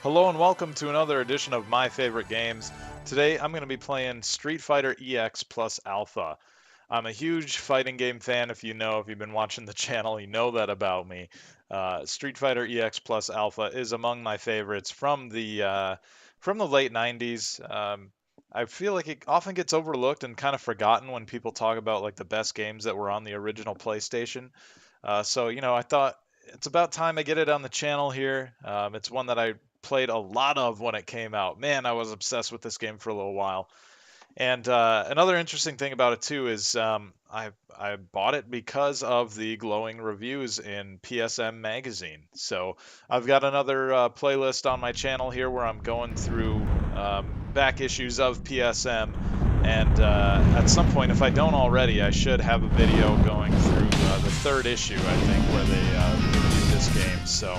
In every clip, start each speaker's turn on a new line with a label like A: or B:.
A: Hello and welcome to another edition of My Favorite Games. Today I'm going to be playing Street Fighter EX plus Alpha. I'm a huge fighting game fan. If you've been watching the channel, you know that about me. Street Fighter EX plus Alpha is among my favorites from the late 90s. I feel like it often gets overlooked and kind of forgotten when people talk about like the best games that were on the original PlayStation. I thought it's about time I get it on the channel here. It's one that I played a lot of when it came out. Man, I was obsessed with this game for a little while. And another interesting thing about it too is I bought it because of the glowing reviews in PSM magazine. So I've got another playlist on my channel here where I'm going through back issues of PSM. And at some point, if I don't already, I should have a video going through the third issue, I think, where they reviewed this game. So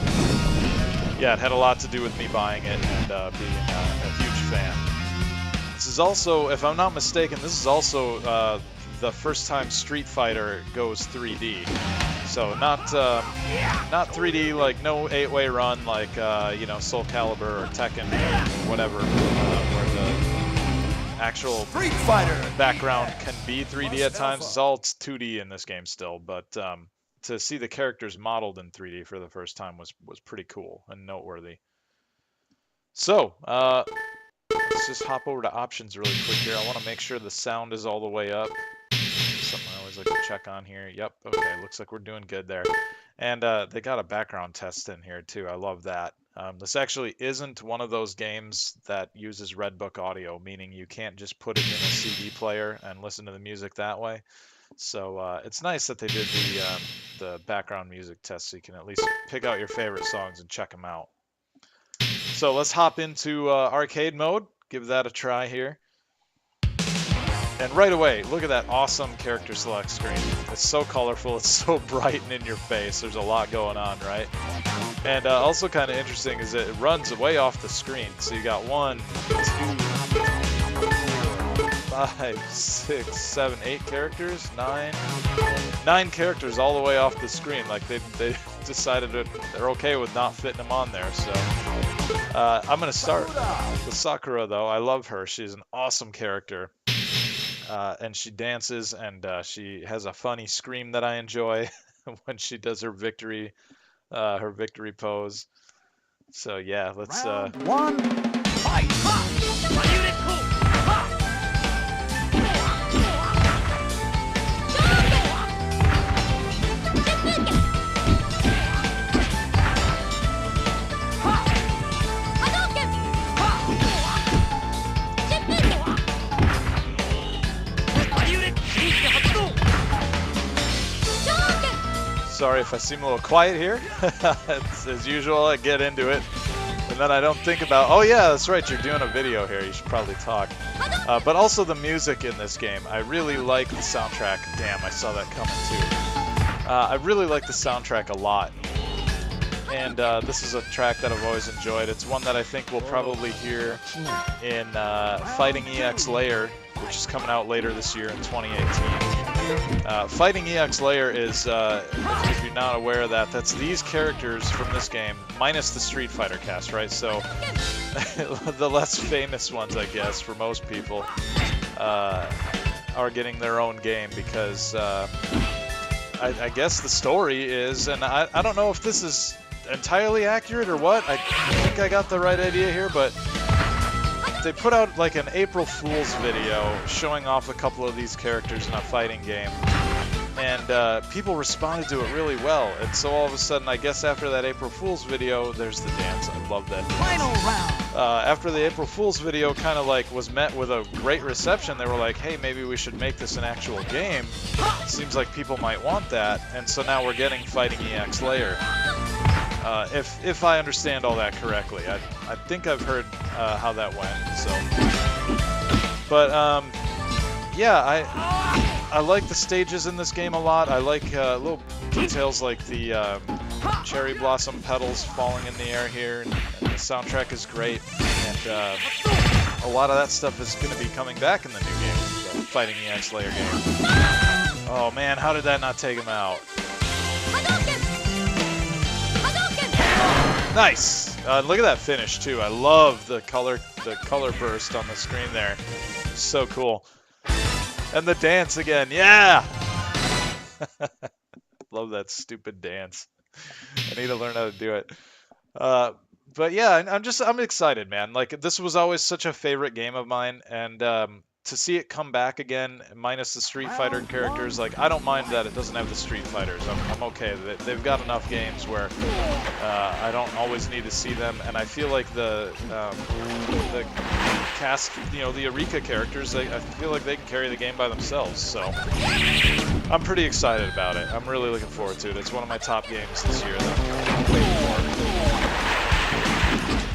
A: yeah, it had a lot to do with me buying it and being a huge fan. This is also, if I'm not mistaken, this is also the first time Street Fighter goes 3D. So not 3D, like no 8-way run like Soul Calibur or Tekken or whatever, where the actual
B: Street Fighter
A: background can be 3D at times. It's all 2D in this game still, but to see the characters modeled in 3D for the first time was pretty cool and noteworthy. So, let's just hop over to options really quick here. I want to make sure the sound is all the way up. Something I always like to check on here. Yep, okay, looks like we're doing good there. And they got a background test in here too. I love that. This actually isn't one of those games that uses Redbook audio, meaning you can't just put it in a CD player and listen to the music that way. So it's nice that they did the background music test so you can at least pick out your favorite songs and check them out. So let's hop into arcade mode, give that a try here. And right away, look at that awesome character select screen. It's so colorful, it's so bright and in your face. There's a lot going on, right? And also kind of interesting is that it runs way off the screen. So you got 1, 2, 5, 6, 7, 8 characters, 9 characters all the way off the screen. Like they decided they're okay with not fitting them on there. So I'm gonna start with Sakura though. I love her. She's an awesome character. And she dances and she has a funny scream that I enjoy when she does her victory pose. So yeah, let's
B: Round 1, fight!
A: Sorry if I seem a little quiet here. It's, as usual, I get into it, and then I don't think about, oh yeah, that's right, you're doing a video here, you should probably talk. But also the music in this game. I really like the soundtrack. Damn, I saw that coming too. I really like the soundtrack a lot. And this is a track that I've always enjoyed. It's one that I think we'll probably hear in Fighting EX Layer, which is coming out later this year in 2018. Fighting EX Layer is, if you're not aware of that, that's these characters from this game, minus the Street Fighter cast, right? So, the less famous ones, I guess, for most people, are getting their own game because, I guess the story is, and I don't know if this is entirely accurate or what, I think I got the right idea here, but they put out like an April Fool's video showing off a couple of these characters in a fighting game, and people responded to it really well. And so all of a sudden, I guess after that April Fool's video, there's the dance. I love that dance.
B: Final round.
A: After the April Fool's video kind of like was met with a great reception, they were like, hey, maybe we should make this an actual game. Seems like people might want that, and so now we're getting Fighting EX Layer. If I understand all that correctly. I think I've heard how that went, so. But, yeah, I like the stages in this game a lot. I like little details like the cherry blossom petals falling in the air here, and the soundtrack is great. And a lot of that stuff is going to be coming back in the new game, the Fighting EX Layer game. Oh man, how did that not take him out? Nice! Look at that finish too. I love the color burst on the screen there. So cool. And the dance again. Yeah. Love that stupid dance. I need to learn how to do it. But yeah, I'm excited, man. Like this was always such a favorite game of mine, and to see it come back again, minus the Street Fighter characters, like I don't mind that it doesn't have the Street Fighters. I'm okay. They've got enough games where I don't always need to see them, and I feel like the cast, the Eureka characters, I feel like they can carry the game by themselves. So I'm pretty excited about it. I'm really looking forward to it. It's one of my top games this year that I'm waiting for.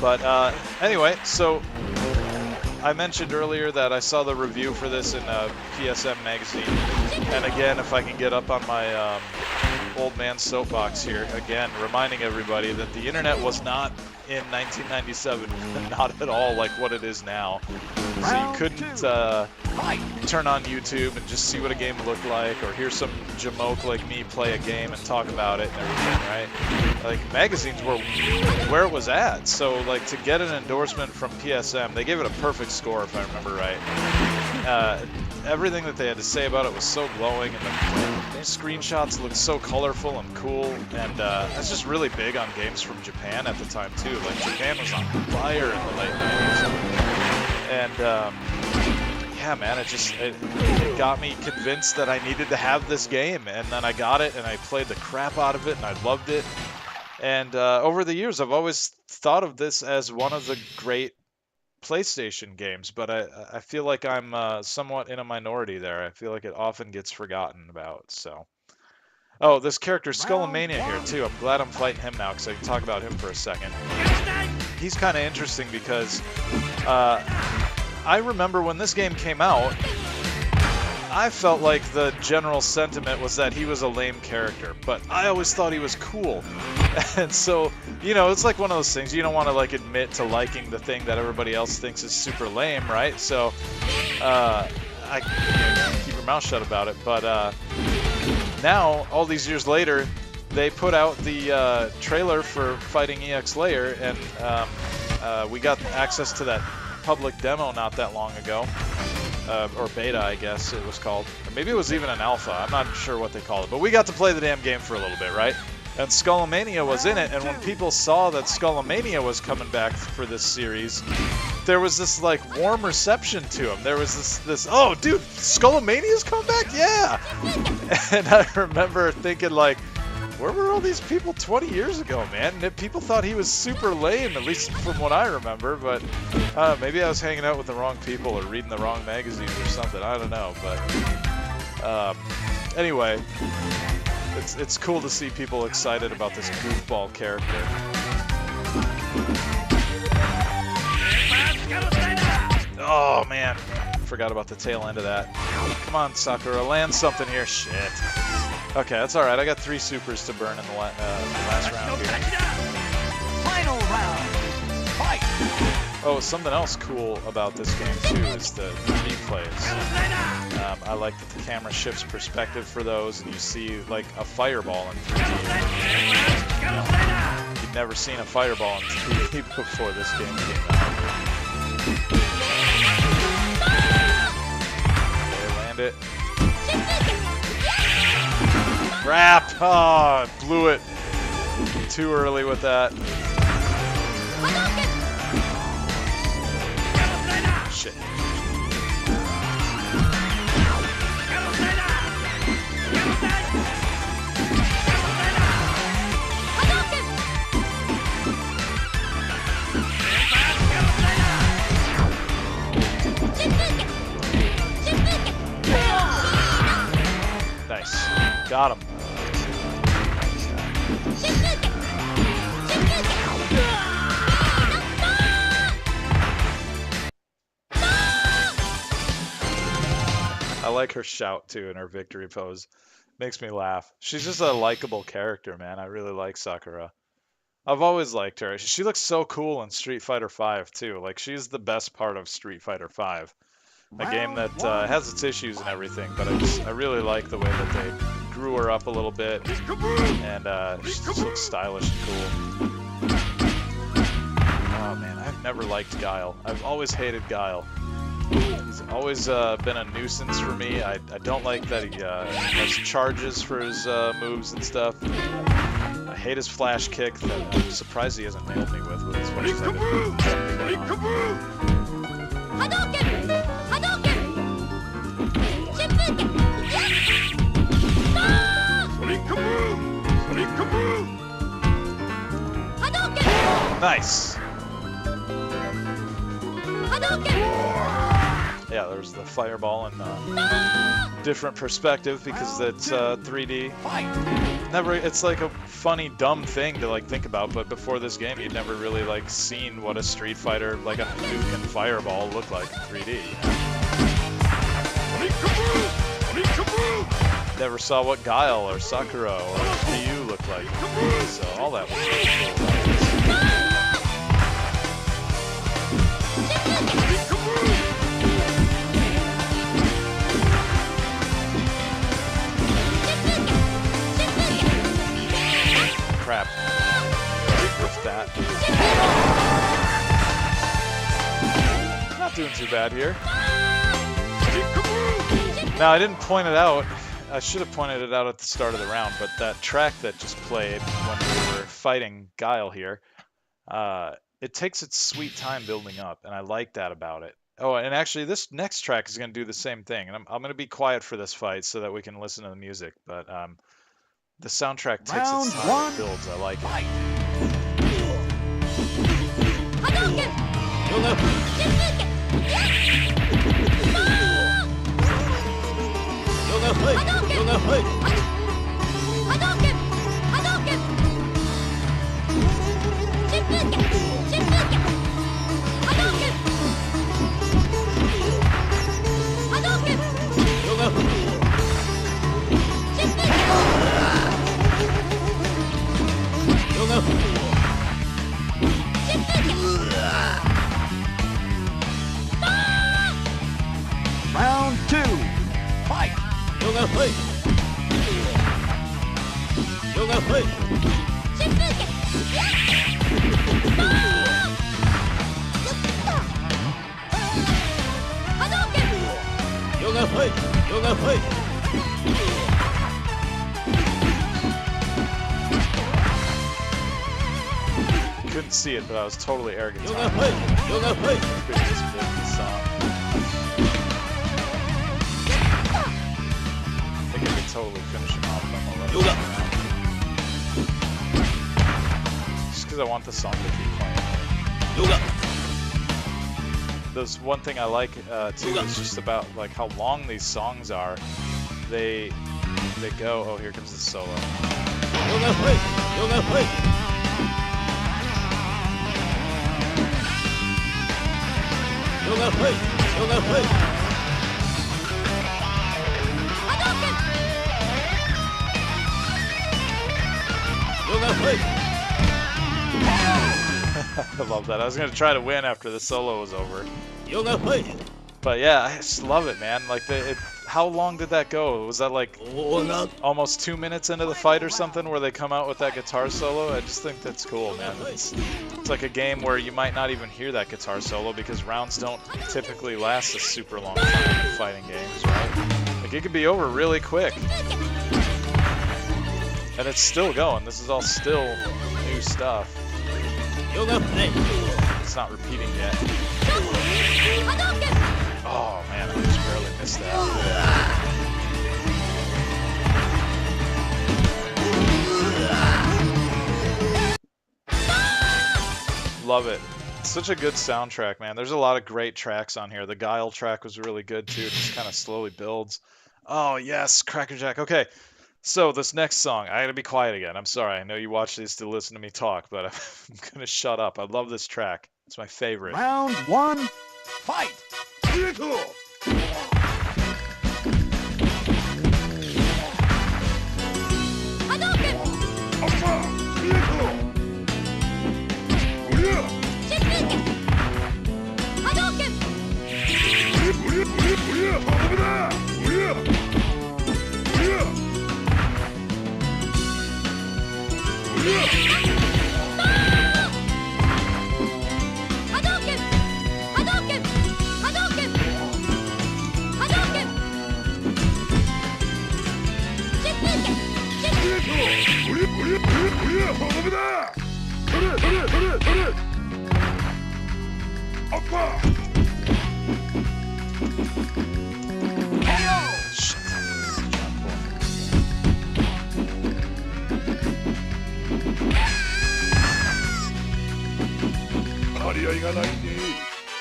A: But anyway, so I mentioned earlier that I saw the review for this in PSM magazine, and again, if I can get up on my old man soapbox here, again, reminding everybody that the internet was not in 1997, not at all like what it is now. So you couldn't turn on YouTube and just see what a game looked like, or hear some jamoke like me play a game and talk about it and everything, right? Like, magazines were where it was at. So, like, to get an endorsement from PSM, they gave it a perfect score, if I remember right. Everything that they had to say about it was so glowing, and the screenshots looked so colorful and cool, and that's just really big on games from Japan at the time, too. Like, Japan was on fire in the late 90s. And, yeah, man, it got me convinced that I needed to have this game, and then I got it, and I played the crap out of it, and I loved it. And over the years, I've always thought of this as one of the great PlayStation games, but I feel like I'm somewhat in a minority there. I feel like it often gets forgotten about, so. Oh, this character, Skullomania here, too. I'm glad I'm fighting him now, because I can talk about him for a second. He's kind of interesting because I remember when this game came out, I felt like the general sentiment was that he was a lame character, but I always thought he was cool. And so, it's like one of those things, you don't want to like admit to liking the thing that everybody else thinks is super lame, right? So, I keep your mouth shut about it, but now, all these years later, they put out the trailer for Fighting EX Layer, and we got access to that public demo not that long ago. Or beta, I guess it was called. Or maybe it was even an alpha. I'm not sure what they call it. But we got to play the damn game for a little bit, right? And Skullomania was in it, and when people saw that Skullomania was coming back for this series, there was this, like, warm reception to him. There was this oh, dude, Skullomania's come back? Yeah! And I remember thinking, like, where were all these people 20 years ago, man? People thought he was super lame, at least from what I remember, but maybe I was hanging out with the wrong people or reading the wrong magazines or something. I don't know, but anyway, it's cool to see people excited about this goofball character. Oh, man. Forgot about the tail end of that. Come on, Sakura, land something here. Shit. Okay, that's alright. I got 3 supers to burn in the last round here.
B: Final round. Fight.
A: Oh, something else cool about this game, too, is the replays. I like that the camera shifts perspective for those, and you see, like, a fireball in 3D. You'd never seen a fireball in 3D before this game came out. Okay, land it. Crap! Oh, I blew it too early with that. Shit. Nice. Got him. I like her shout too in her victory pose. Makes me laugh. She's just a likable character, man. I really like Sakura. I've always liked her. She looks so cool in Street Fighter V too. Like, she's the best part of Street Fighter V. A game that has its issues and everything, but I really like the way that they grew her up a little bit, and she just looks stylish and cool. Oh man, I've never liked Guile. I've always hated Guile. He's always been a nuisance for me. I don't like that he has charges for his moves and stuff. I hate his flash kick that I'm surprised he hasn't nailed me with as much as I've been. Nice! Yeah, there's the fireball in different perspective because it's 3D. Never, it's like a funny, dumb thing to like think about, but before this game, you'd never really like seen what a Street Fighter, like a Hadouken fireball, looked like in 3D. Never saw what Guile or Sakura or Ryu looked like, so all that was really cool. Crap. With that. Not doing too bad here. Now, I didn't point it out. I should have pointed it out at the start of the round, but that track that just played when we were fighting Guile here, it takes its sweet time building up, and I like that about it. Oh, and actually, this next track is going to do the same thing, and I'm going to be quiet for this fight so that we can listen to the music, but the soundtrack takes its time, it builds, I like it.
B: Round 2. Fight.
A: Couldn't see it, but I was totally arrogant. Couldn't just build the song. I think I could totally finish him off on the level. Just because I want the song to keep playing. There's one thing I like too is just about like how long these songs are. They go. Oh, here comes the solo. I love that. I was gonna try to win after the solo was over. But yeah, I just love it, man. Like, how long did that go? Was that like almost 2 minutes into the fight or something where they come out with that guitar solo? I just think that's cool, man. It's like a game where you might not even hear that guitar solo because rounds don't typically last a super long time in fighting games, right? Like, it could be over really quick. And it's still going. This is all still new stuff. It's not repeating yet. Oh man, I just barely missed that. Love it. It's such a good soundtrack, man. There's a lot of great tracks on here. The Guile track was really good too. It just kind of slowly builds. Oh yes, Crackerjack. Okay. So this next song, I gotta be quiet again. I'm sorry. I know you watch these to listen to me talk, but I'm gonna shut up. I love this track. It's my favorite.
B: Round 1. Fight.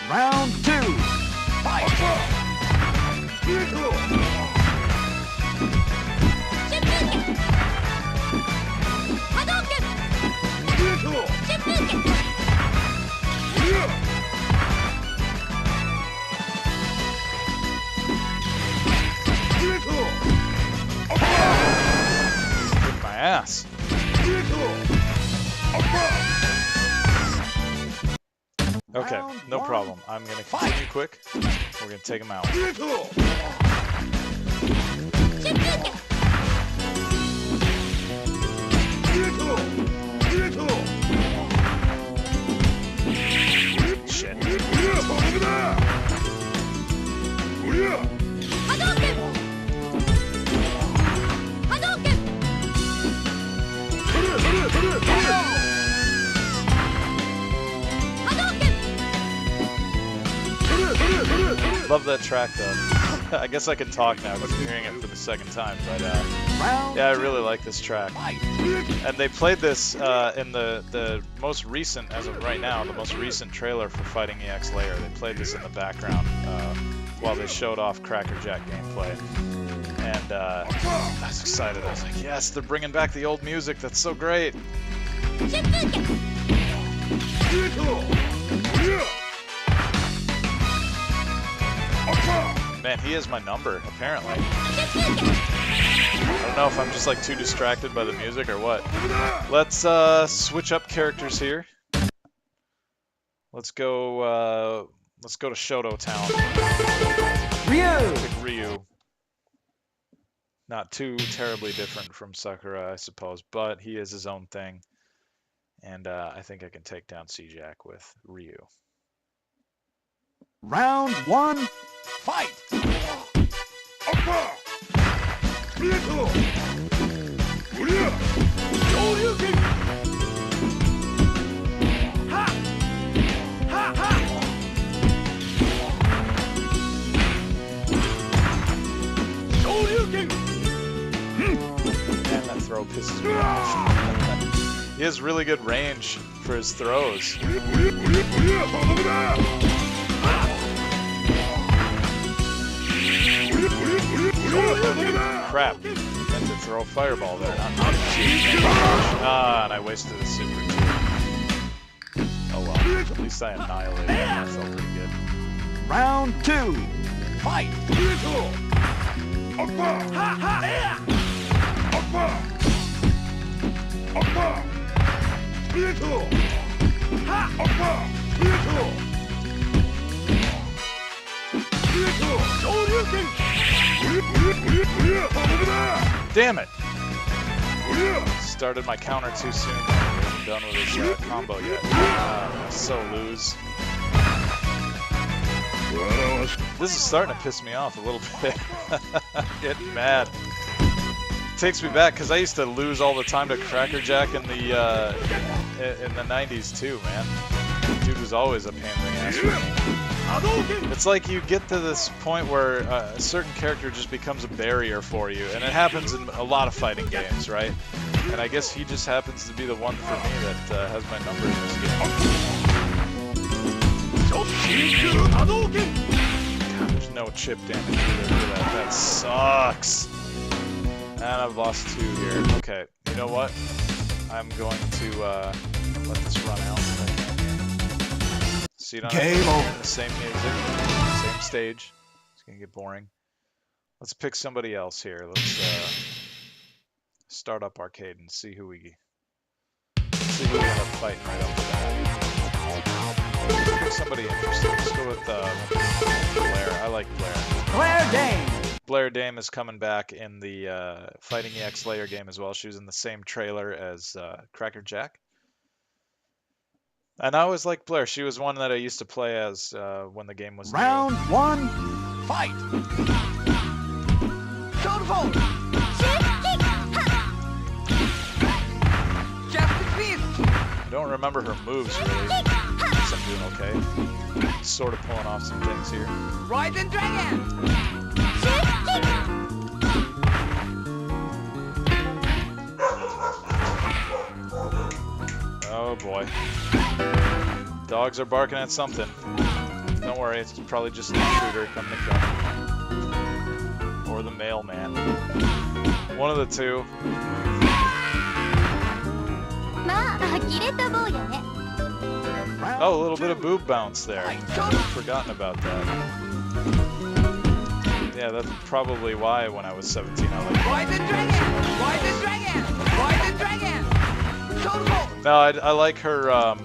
B: Round 2. Fight!
A: Kick my ass. Okay, no problem. I'm gonna continue quick. We're gonna take him out. Shit. Love that track though. I guess I can talk now because I'm hearing it for the second time, but yeah, I really like this track. And they played this in the most recent, as of right now, the most recent trailer for Fighting EX Layer. They played this in the background while they showed off Cracker Jack gameplay. And I was excited. I was like, yes, they're bringing back the old music. That's so great. Man, he has my number, apparently. I don't know if I'm just like too distracted by the music or what. Let's switch up characters here. Let's go to Shoto Town. Pick Ryu. Not too terribly different from Sakura, I suppose, but he is his own thing. And I think I can take down C-Jack with Ryu.
B: Round 1. Fight!
A: Man, that throw pisses me off. He has really good range for his throws. Crap. Meant to throw a fireball there. And I wasted a super too. Oh well. At least I annihilated him. That felt pretty good.
B: Round 2. Fight!
A: Damn it! Started my counter too soon. I wasn't done with his combo yet. I so lose. This is starting to piss me off a little bit. Getting mad. Takes me back because I used to lose all the time to Cracker Jack in the 90s too, man. Dude was always a pain in the ass for me. It's like you get to this point where a certain character just becomes a barrier for you, and it happens in a lot of fighting games, right? And I guess he just happens to be the one for me that has my number in this game. God, there's no chip damage either for that. That sucks. And I've lost 2 here. Okay, you know what? I'm going to let this run out. See it on the same music, same stage. It's gonna get boring. Let's pick somebody else here. Let's start up arcade and see who we end up fighting right off the bat. Let's pick somebody interesting. Let's go with Blair. I like Blair.
B: Blair Dame.
A: Blair Dame is coming back in the Fighting EX Layer game as well. She was in the same trailer as Cracker Jack. And I always liked Blair. She was one that I used to play as when the game was new.
B: Round 1. Fight! Shoulder fold! Jump
A: Don't remember her moves really. Guess I'm doing okay. Sort of pulling off some things here.
B: Rising Dragon!
A: Oh boy. Dogs are barking at something. Don't worry, it's probably just an intruder coming to kill me. Or the mailman. One of the two. Oh, a little bit of boob bounce there. I'd forgotten about that. Yeah, that's probably why when I was 17 I liked it. No, I like her, I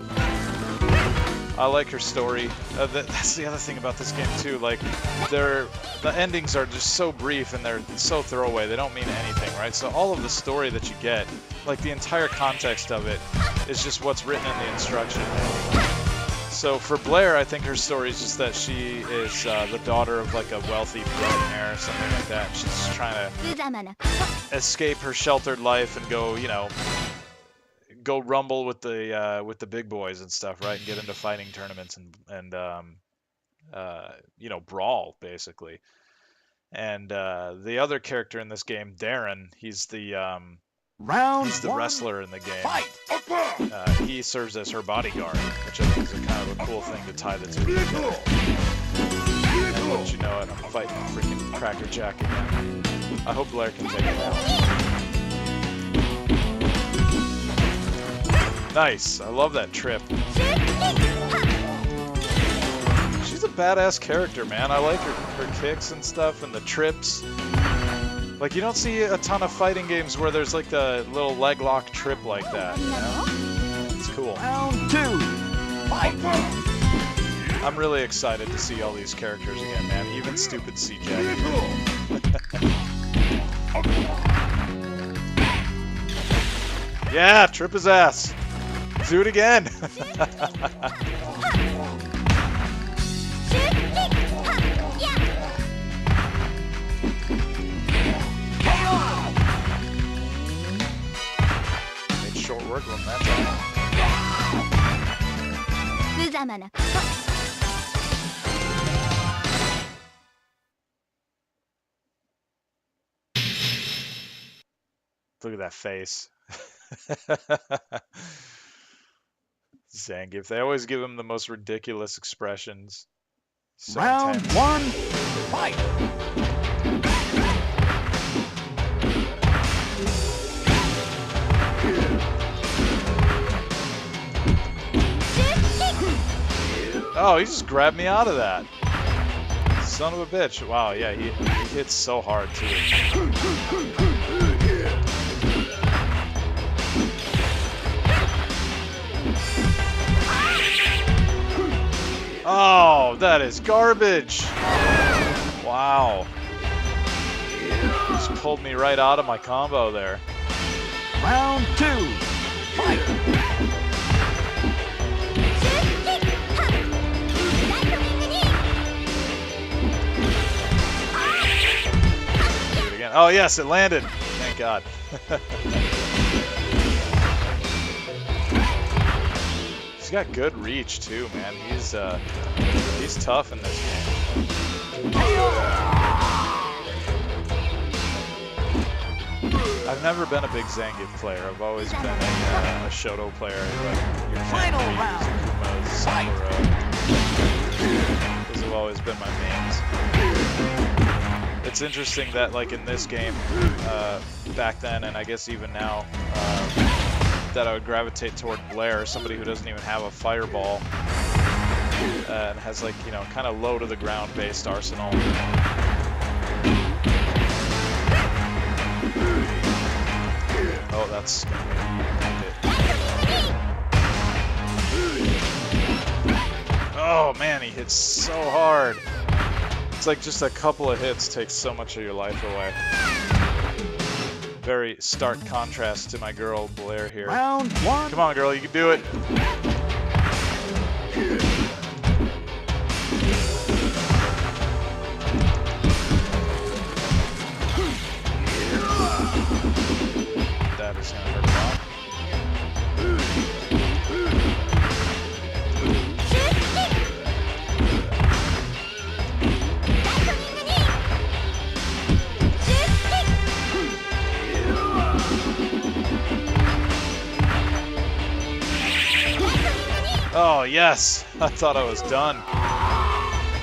A: like her story. That's the other thing about this game too. Like, the endings are just so brief and they're so throwaway. They don't mean anything, right? So all of the story that you get, like the entire context of it, is just what's written in the instruction. So for Blair, I think her story is just that she is the daughter of like a wealthy billionaire or something like that. She's just trying to escape her sheltered life and go, you know, go rumble with the big boys and stuff, right? And get into fighting tournaments and you know, brawl basically. And the other character in this game, Darren, he's the wrestler in the game.
B: Fight!
A: He serves as her bodyguard, which I think is a kind of a cool thing to tie the two together. And wouldn't you know it, I'm fighting freaking Cracker Jack again. I hope Blair can take it out. Nice. I love that trip. She's a badass character, man. I like her kicks and stuff and the trips. Like, you don't see a ton of fighting games where there's like the little leg lock trip like that, you know? It's cool.
B: Round 2. Fight!
A: I'm really excited to see all these characters again, man. Even stupid CJ. Yeah, trip his ass. Do it again. Made short work on that time. Look at that face. Zangief. They always give him the most ridiculous expressions. So
B: Round
A: intense.
B: 1. Fight!
A: Oh, he just grabbed me out of that. Son of a bitch. Wow, yeah, he hits so hard too. Oh, that is garbage. Wow. Just pulled me right out of my combo there.
B: Round 2. Fight!
A: Oh yes, it landed. Thank God. He's got good reach too, man. He's tough in this game. I've never been a big Zangief player. I've always been a Shoto player. Like your
B: Final round.
A: Kumas, Sakura. Those have always been my mains. It's interesting that, like, in this game, back then, and I guess even now, that I would gravitate toward Blair, somebody who doesn't even have a fireball, and has, like, you know, kind of low-to-the-ground based arsenal. Oh, that's gonna be it. Oh, man, he hits so hard. It's like just a couple of hits takes so much of your life away. Very stark contrast to my girl Blair here.
B: Round 1.
A: Come on, girl, you can do it. That is gonna hurt a lot. Oh, yes! I thought I was done.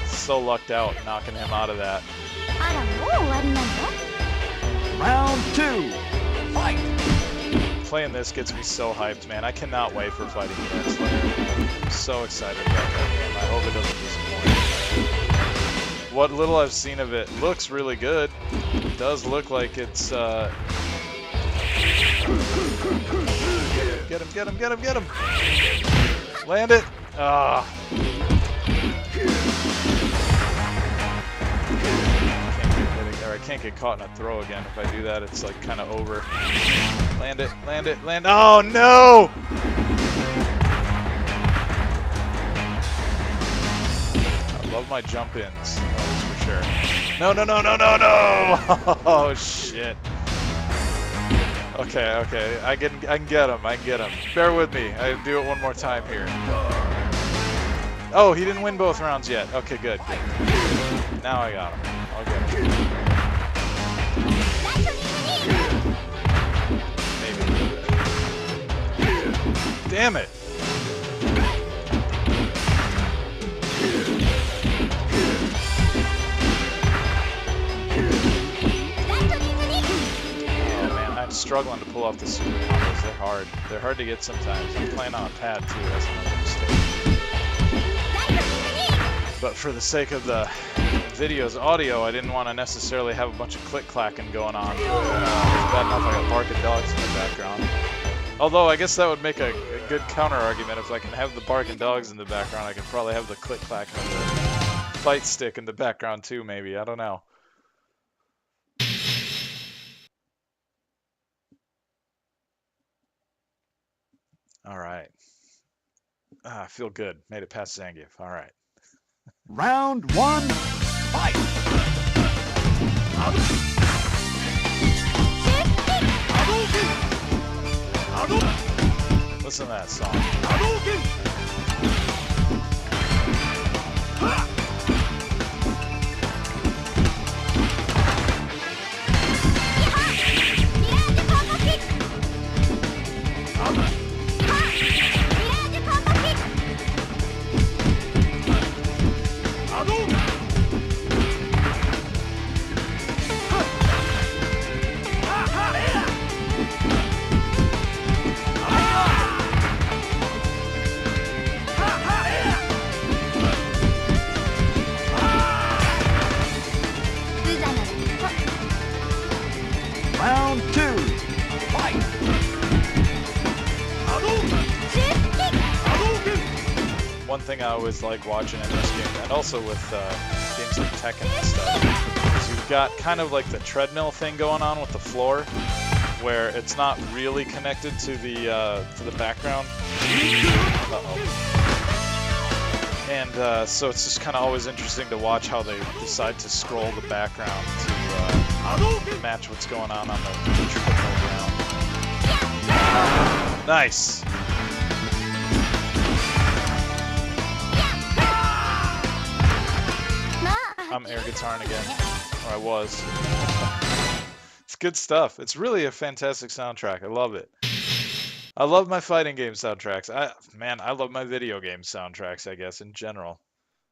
A: So lucked out, knocking him out of that.
B: Round 2. Fight.
A: Playing this gets me so hyped, man. I cannot wait for fighting EX Slayer. I'm so excited about that game. I hope it doesn't disappoint. What little I've seen of it looks really good. It does look like it's, Get him, get him, get him, get him! Land it! Ah. I can't get caught in a throw again. If I do that, it's like kind of over. Land it, land it, land. Oh no! I love my jump ins, that's for sure. No, no, no, no, no, no! Oh shit. Okay, okay. I can get him. I can get him. Bear with me. I do it one more time here. Oh, he didn't win both rounds yet. Okay, good. Good. Now I got him. I'll get him. Damn it! Oh man, I'm struggling to pull off the super combos. They're hard. They're hard to get sometimes. I'm playing on a pad too, that's another mistake. But for the sake of the video's audio, I didn't want to necessarily have a bunch of click-clacking going on. It's bad enough I got barking dogs in the background. Although, I guess that would make a good counter-argument. If I can have the barking dogs in the background, I can probably have the click-clack of the fight stick in the background too, maybe. I don't know. Alright. I feel good. Made it past Zangief. Alright.
B: Round 1. Fight.
A: Listen to that song.
B: Round 2. Fight.
A: One thing I always like watching in this game, and also with games like Tekken and stuff, is you've got kind of like the treadmill thing going on with the floor, where it's not really connected to the background. Uh-oh. And so it's just kind of always interesting to watch how they decide to scroll the background to match what's going on the treadmill ground. Nice! I'm air guitaring again, or I was. It's good stuff. It's really a fantastic soundtrack. I love it. I love my fighting game soundtracks. Man, I love my video game soundtracks, I guess, in general.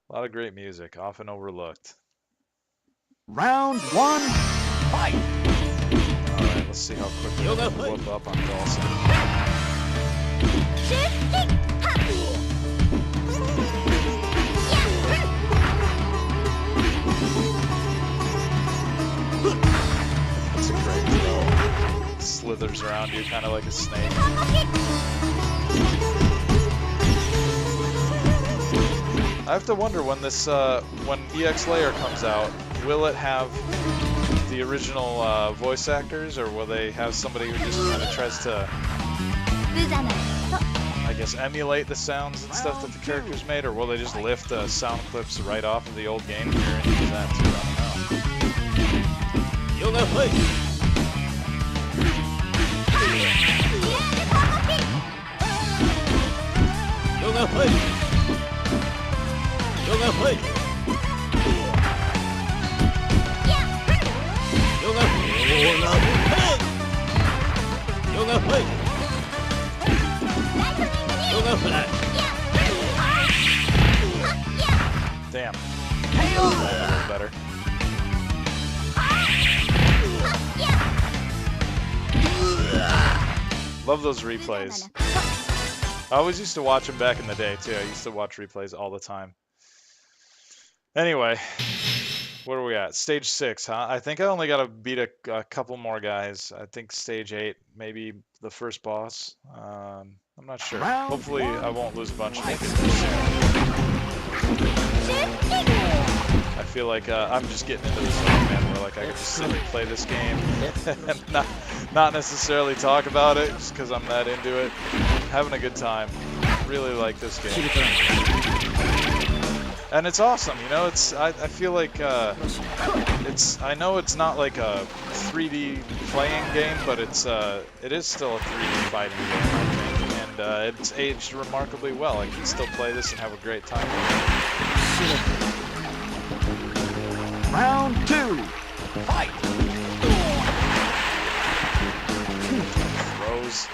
A: A lot of great music, often overlooked.
B: Round 1. Fight.
A: Alright, let's see how quickly I can whoop up on Dawson. That's a great throw. Slithers around you, kind of like a snake. I have to wonder when this, when EX Slayer comes out, will it have the original voice actors, or will they have somebody who just kind of tries to, I guess, emulate the sounds and stuff that the characters made, or will they just lift sound clips right off of the old game here and use that too? I don't know. Damn. A little better. Love those replays. I always used to watch them back in the day, too. I used to watch replays all the time. Anyway, what are we at? Stage 6, huh? I think I only got to beat a couple more guys. I think stage 8, maybe the first boss. I'm not sure. Hopefully I won't lose a bunch of it soon. I feel like I'm just getting into this zone, man, where like I can just sit and play this game and not necessarily talk about it just because I'm that into it. Having a good time. Really like this game. And it's awesome, you know, I feel like I know it's not like a 3D playing game, but it is still a 3D fighting game, I think, and it's aged remarkably well. I can still play this and have a great time.
B: Round 2, fight!
A: Throws.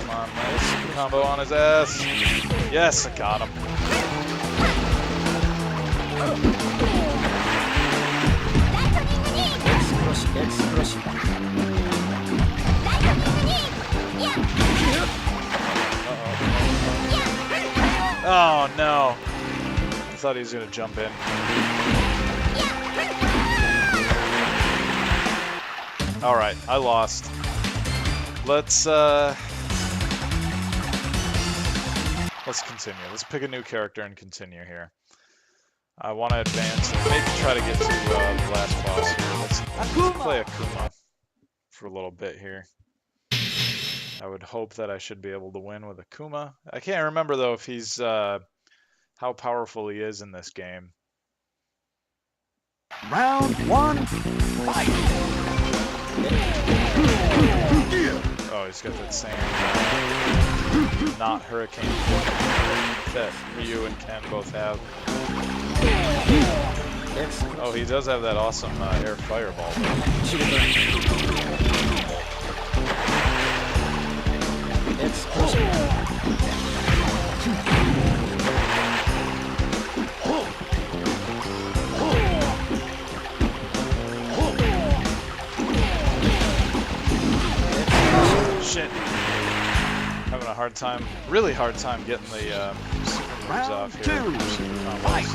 A: Come on, nice combo on his ass. Yes, I got him. Oh no! I thought he was gonna jump in. Alright, I lost. Let's continue. Let's pick a new character and continue here. I want to advance and maybe try to get to the last boss here. Let's play Akuma for a little bit here. I would hope that I should be able to win with Akuma. I can't remember though if he's how powerful he is in this game.
B: Round 1, fight!
A: Oh, he's got that same not hurricane that Ryu and Ken both have. Oh, he does have that awesome air fireball. Shit. Having a hard time, really hard time getting the super moves off here.
B: Round 2,
A: Super combos.
B: fight!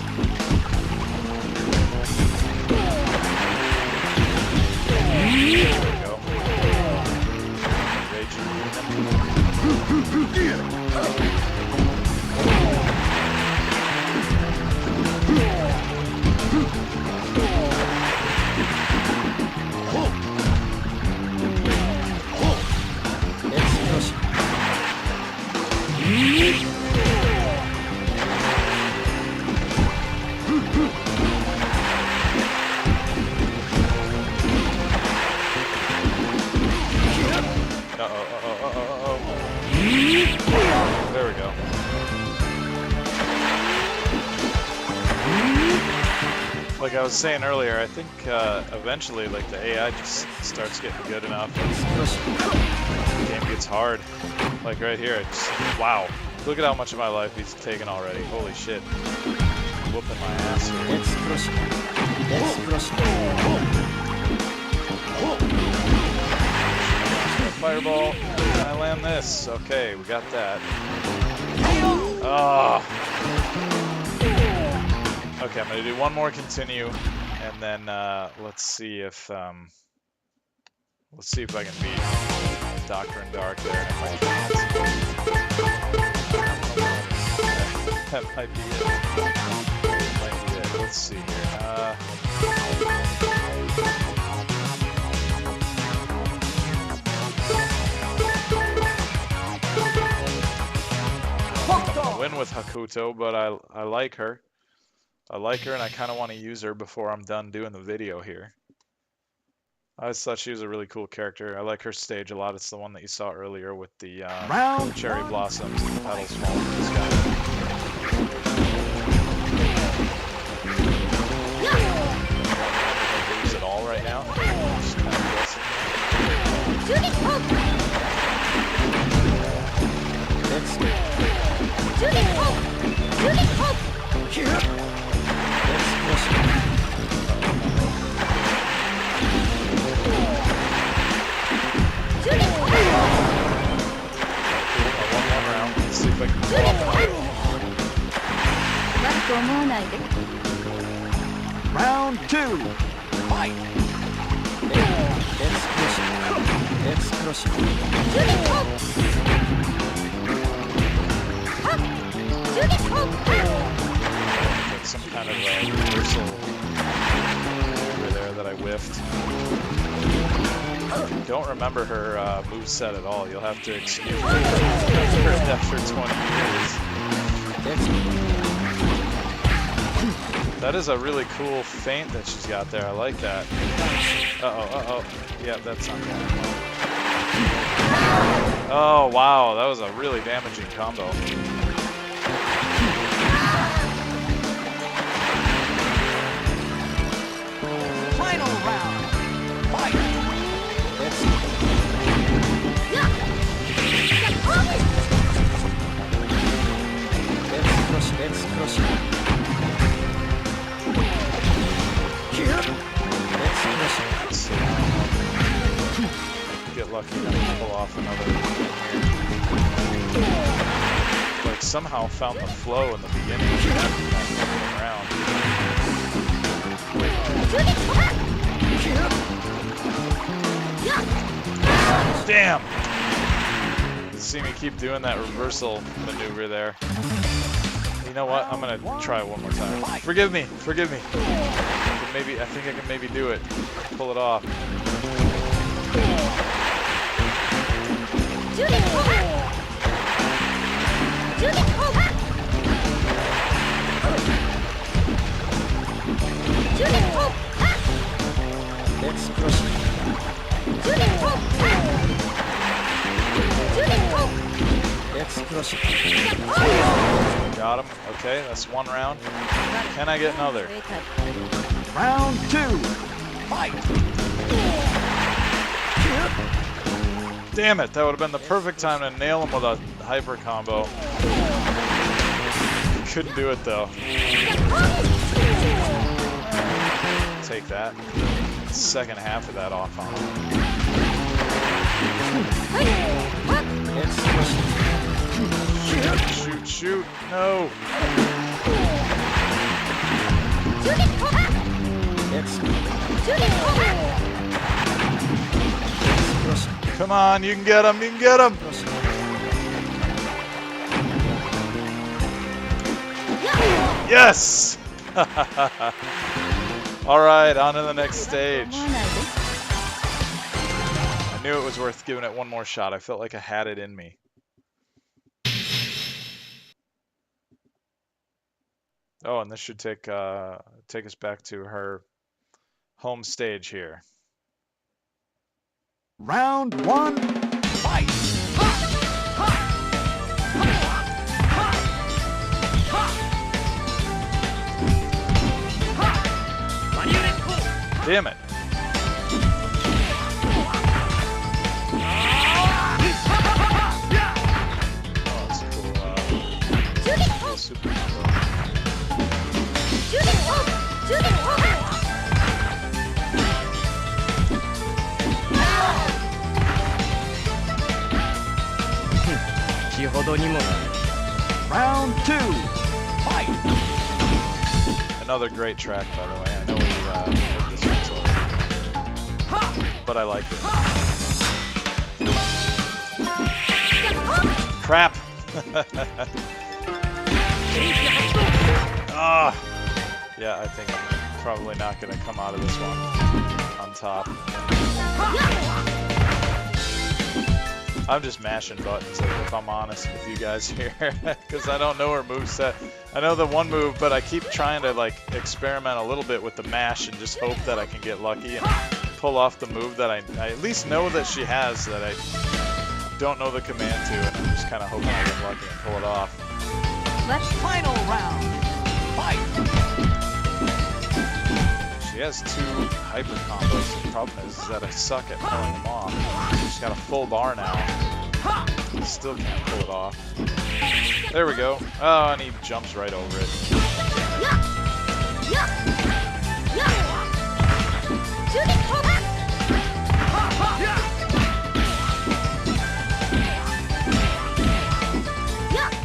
A: There we go. There we go. Like I was saying earlier, I think eventually, like the AI just starts getting good enough. The game gets hard. Like right here, wow. Look at how much of my life he's taken already. Holy shit. Whooping my ass here. Fireball. Can I land this? Okay, we got that. Oh. Okay, I'm gonna do one more continue, and then let's see if I can beat Doctor and Dark there. And if I can't, that might be it. That might be it. Let's see here. Win with Hakuto, but I like her. I like her, and I kind of want to use her before I'm done doing the video here. I just thought she was a really cool character. I like her stage a lot. It's the one that you saw earlier with the cherry blossoms and the petals falling from the sky. Use it all right now. Just kind of guessing. if I can pull off another.
B: Round 2. Fight.
A: Like some kind of reversal over there that I whiffed. Don't remember her moveset at all. You'll have to excuse me after 20 years. That is a really cool feint that she's got there. I like that. Uh-oh. Yeah, that's not bad. Oh, wow. That was a really damaging combo.
B: Final round. Fight.
A: Get lucky enough to pull off another here. Like somehow found the flow in the beginning of that round. Damn! See me keep doing that reversal maneuver there. You know what? I'm gonna try it one more time. Forgive me. I think I can maybe do it. Pull it off. Got him. Okay, that's one round. Can I get another?
B: Round 2. Fight.
A: Damn it, that would have been the perfect time to nail him with a hyper combo. Couldn't do it though. Take that. Second half of that off on him. Shoot. No. Come on, you can get him. Yes! All right, on to the next stage. I knew it was worth giving it one more shot. I felt like I had it in me. Oh, and this should take us back to her home stage here.
B: Round 1. Fight.
A: Damn it. Oh, that's a cool, cool super combo.
B: Round 2. Fight.
A: Another great track, by the way. I know we've heard this one already, but I like it. Crap! Ah! Yeah, I think I'm probably not going to come out of this one on top. I'm just mashing buttons, if I'm honest with you guys here, because I don't know her moveset. I know the one move, but I keep trying to like experiment a little bit with the mash and just hope that I can get lucky and pull off the move that I at least know that she has that I don't know the command to, and I'm just kind of hoping I get lucky and pull it off.
B: Final round. Fight.
A: She has two hyper combos. The problem is that I suck at pulling them off. She's got a full bar now. Still can't pull it off. There we go. Oh, and he jumps right over it.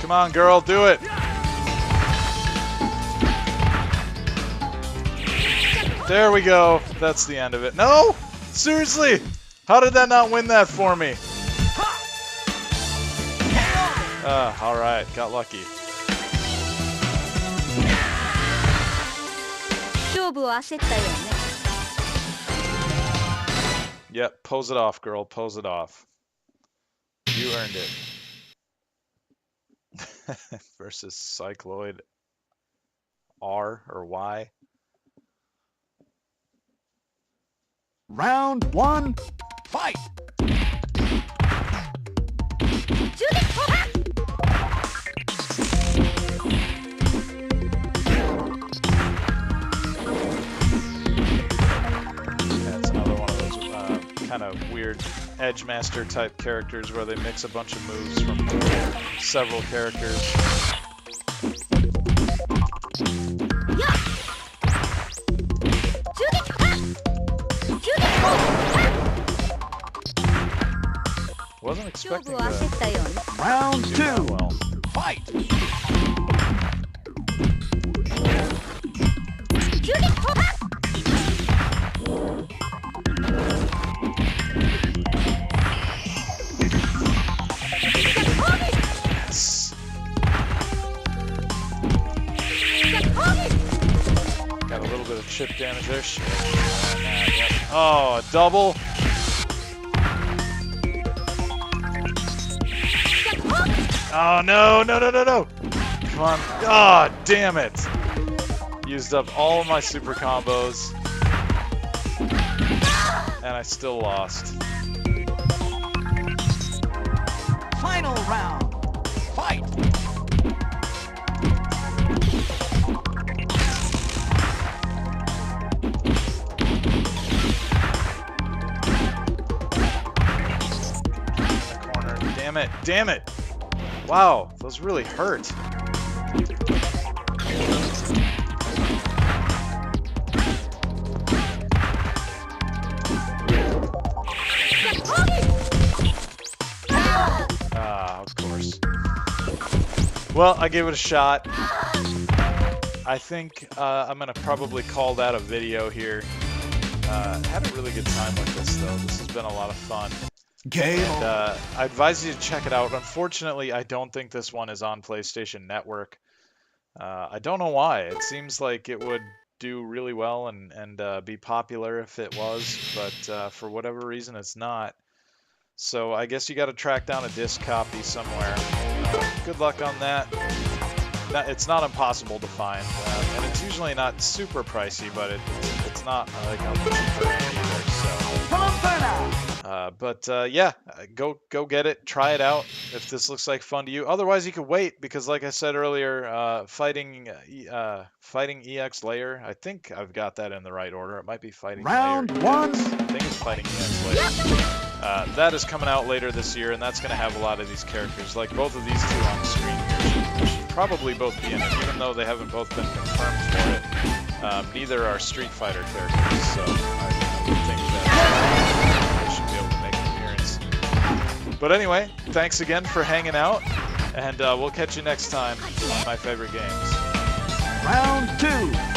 A: Come on, girl, do it. There we go. That's the end of it. No! Seriously! How did that not win that for me? Alright. Got lucky. Yep. Pose it off, girl. Pose it off. You earned it. Versus Cycloid R or Y.
B: Round 1, fight!
A: That's another one of those kind of weird Edge-master type characters where they mix a bunch of moves from several characters. Wasn't expecting that.
B: Round 2,
A: well.
B: fight!
A: Yes. Got a little bit of chip damage there. Shit. Yep. Oh, a double. Oh, no, no, no, no, no. Come on. Oh, damn it. Used up all of my super combos. And I still lost.
B: Final round, fight!
A: The corner. Damn it. Damn it. Wow, those really hurt. Of course. Well, I gave it a shot. I think I'm going to probably call that a video here. Had a really good time with this, though. This has been a lot of fun. And, I advise you to check it out. Unfortunately, I don't think this one is on PlayStation Network. I don't know why. It seems like it would do really well and be popular if it was, but for whatever reason, it's not. So I guess you got to track down a disc copy somewhere. Good luck on that. It's not impossible to find, and it's usually not super pricey, but it's not like a cheaper either. So, yeah, go get it, try it out if this looks like fun to you. Otherwise, you could wait because, like I said earlier, fighting EX Layer. I think I've got that in the right order. It might be fighting
B: Round
A: Layer
B: 1.
A: EX. I think it's fighting EX Layer. That is coming out later this year, and that's going to have a lot of these characters. Like both of these two on the screen here should probably both be in it, even though they haven't both been confirmed for it. Neither are Street Fighter characters, so I would think that they should be able to make an appearance. But anyway, thanks again for hanging out, and we'll catch you next time on My Favorite Games.
B: Round 2.